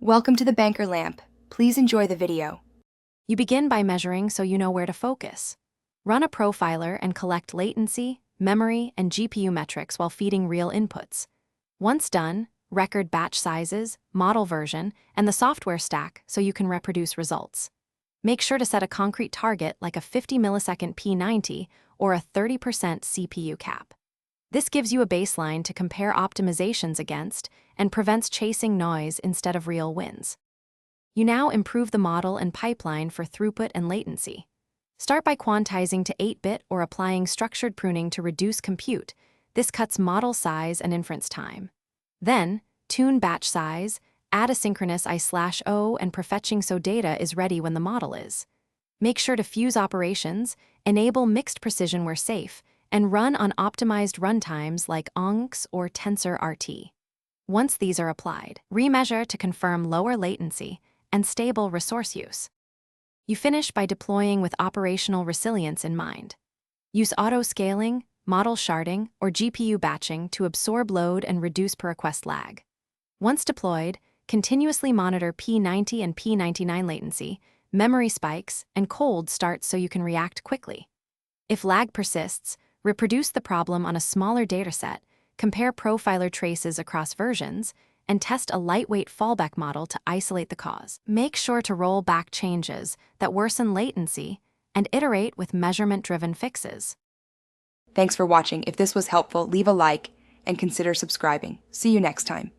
Welcome to the Banker Lamp. Please enjoy the video. You begin by measuring so you know where to focus. Run a profiler and collect latency, memory, and GPU metrics while feeding real inputs. Once done, record batch sizes, model version, and the software stack so you can reproduce results. Make sure to set a concrete target like a 50 millisecond P90 or a 30% CPU cap. This gives you a baseline to compare optimizations against and prevents chasing noise instead of real wins. You now improve the model and pipeline for throughput and latency. Start by quantizing to 8-bit or applying structured pruning to reduce compute. This cuts model size and inference time. Then, tune batch size, add asynchronous I/O and prefetching so data is ready when the model is. Make sure to fuse operations, enable mixed precision where safe, and run on optimized runtimes like ONX or TensorRT. Once these are applied, remeasure to confirm lower latency and stable resource use. You finish by deploying with operational resilience in mind. Use auto-scaling, model sharding, or GPU batching to absorb load and reduce per-request lag. Once deployed, continuously monitor P90 and P99 latency, memory spikes, and cold starts so you can react quickly. If lag persists, reproduce the problem on a smaller dataset, compare profiler traces across versions, and test a lightweight fallback model to isolate the cause. Make sure to roll back changes that worsen latency and iterate with measurement-driven fixes. Thanks for watching. If this was helpful, leave a like and consider subscribing. See you next time.